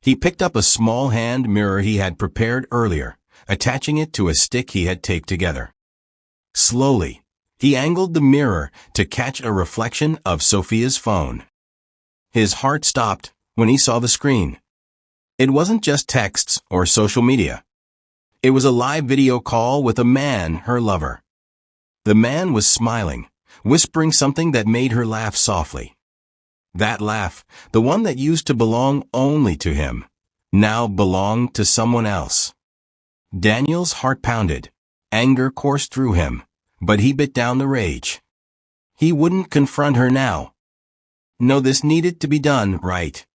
He picked up a small hand mirror he had prepared earlier, attaching it to a stick he had taped together. Slowly, he angled the mirror to catch a reflection of Sophia's phone. His heart stopped when he saw the screen. It wasn't just texts or social media. It was a live video call with a man, her lover. The man was smiling, whispering something that made her laugh softly. That laugh, the one that used to belong only to him, now belonged to someone else. Daniel's heart pounded. Anger coursed through him, but he bit down the rage. He wouldn't confront her now. No, this needed to be done right.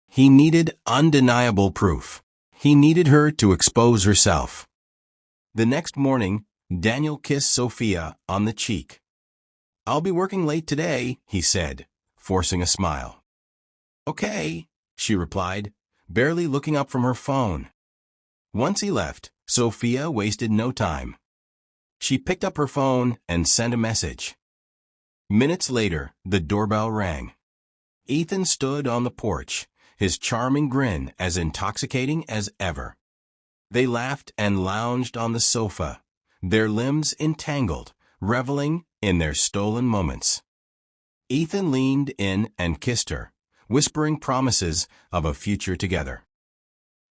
He needed undeniable proof. He needed her to expose herself. The next morning, Daniel kissed Sophia on the cheek. "I'll be working late today," he said, forcing a smile. "Okay," she replied, barely looking up from her phone. Once he left, Sophia wasted no time. She picked up her phone and sent a message. Minutes later, the doorbell rang. Ethan stood on the porch, his charming grin as intoxicating as ever. They laughed and lounged on the sofa, their limbs entangled, reveling in their stolen moments. Ethan leaned in and kissed her, whispering promises of a future together.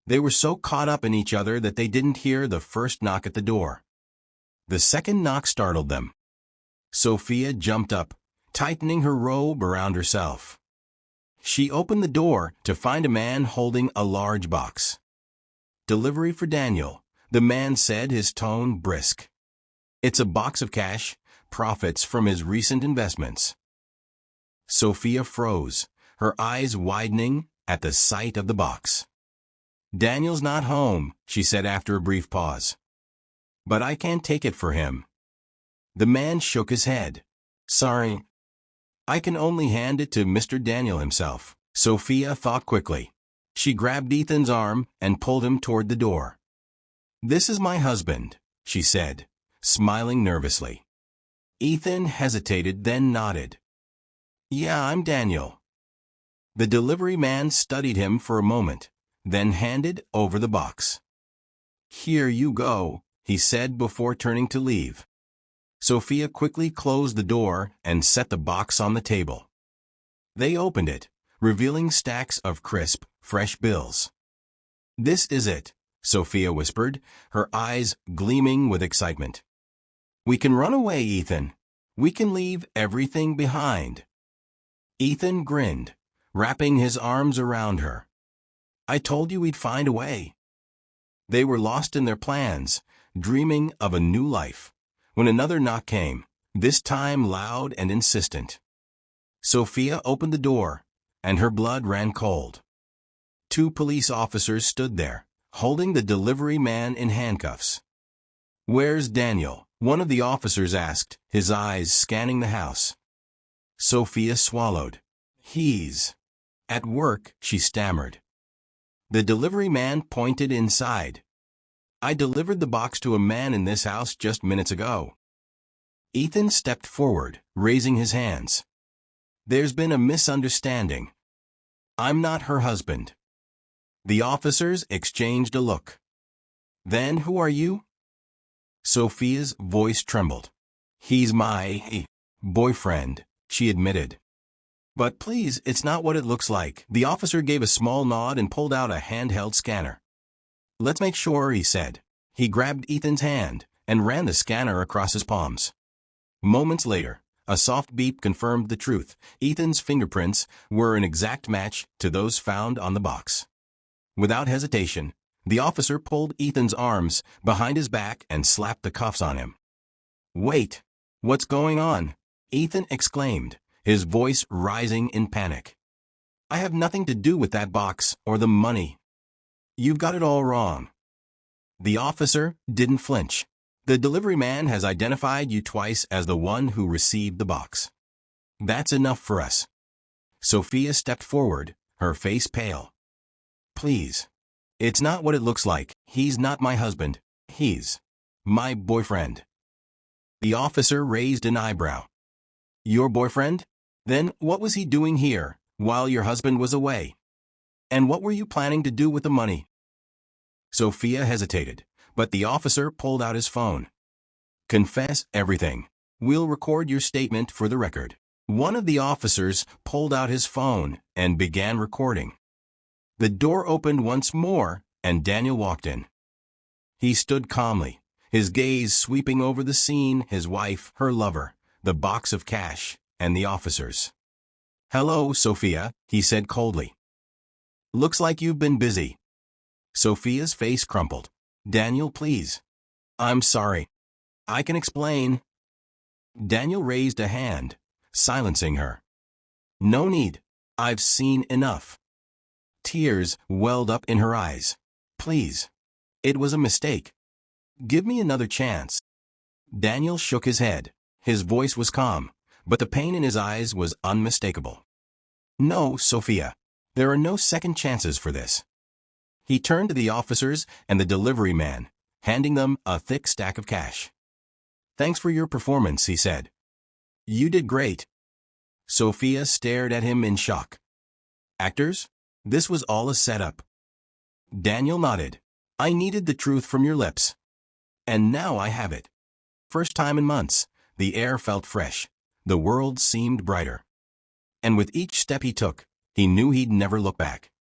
They were so caught up in each other that they didn't hear the first knock at the door. The second knock startled them. Sophia jumped up, tightening her robe around herself. She opened the door to find a man holding a large box. "Delivery for Daniel," the man said, his tone brisk. "It's a box of cash, profits from his recent investments." Sophia froze, her eyes widening at the sight of the box. "Daniel's not home," she said after a brief pause. "But I can't take it for him." The man shook his head. "Sorry. I can only hand it to Mr. Daniel himself." Sophia thought quickly. She grabbed Ethan's arm and pulled him toward the door. "This is my husband," she said, smiling nervously. Ethan hesitated, then nodded. "Yeah, I'm Daniel." The delivery man studied him for a moment, then handed over the box. "Here you go," he said before turning to leave. Sophia quickly closed the door and set the box on the table. They opened it, revealing stacks of crisp, fresh bills. "This is it," Sophia whispered, her eyes gleaming with excitement. "We can run away, Ethan. We can leave everything behind." Ethan grinned, wrapping his arms around her. "I told you we'd find a way." They were lost in their plans, dreaming of a new life, when another knock came, this time loud and insistent. Sophia opened the door, and her blood ran cold. 2 police officers stood there, holding the delivery man in handcuffs. "Where's Daniel?" one of the officers asked, his eyes scanning the house. Sophia swallowed. "He's at work," she stammered. The delivery man pointed inside. "I delivered the box to a man in this house just minutes ago." Ethan stepped forward, raising his hands. "There's been a misunderstanding. I'm not her husband." The officers exchanged a look. "Then who are you?" Sophia's voice trembled. "He's my boyfriend," she admitted. "But please, it's not what it looks like." The officer gave a small nod and pulled out a handheld scanner. "Let's make sure," he said. He grabbed Ethan's hand and ran the scanner across his palms. Moments later, a soft beep confirmed the truth. Ethan's fingerprints were an exact match to those found on the box. Without hesitation, the officer pulled Ethan's arms behind his back and slapped the cuffs on him. "Wait! What's going on?" Ethan exclaimed, his voice rising in panic. "I have nothing to do with that box or the money. You've got it all wrong." The officer didn't flinch. "The delivery man has identified you twice as the one who received the box. That's enough for us." Sophia stepped forward, her face pale. "Please. It's not what it looks like. He's not my husband. He's my boyfriend." The officer raised an eyebrow. "Your boyfriend? Then what was he doing here, while your husband was away?" And what were you planning to do with the money? Sophia hesitated, but the officer pulled out his phone. Confess everything. We'll record your statement for the record. One of the officers pulled out his phone and began recording. The door opened once more, and Daniel walked in. He stood calmly, his gaze sweeping over the scene, his wife, her lover, the box of cash, and the officers. "Hello, Sophia," he said coldly. "Looks like you've been busy." Sophia's face crumpled. "Daniel, please. I'm sorry. I can explain." Daniel raised a hand, silencing her. "No need. I've seen enough." Tears welled up in her eyes. "Please. It was a mistake. Give me another chance." Daniel shook his head. His voice was calm, but the pain in his eyes was unmistakable. "No, Sophia. There are no second chances for this." He turned to the officers and the delivery man, handing them a thick stack of cash. "Thanks for your performance," he said. "You did great." Sophia stared at him in shock. "Actors? This was all a setup." Daniel nodded. "I needed the truth from your lips. And now I have it." First time in months, the air felt fresh. The world seemed brighter. And with each step he took, he knew he'd never look back.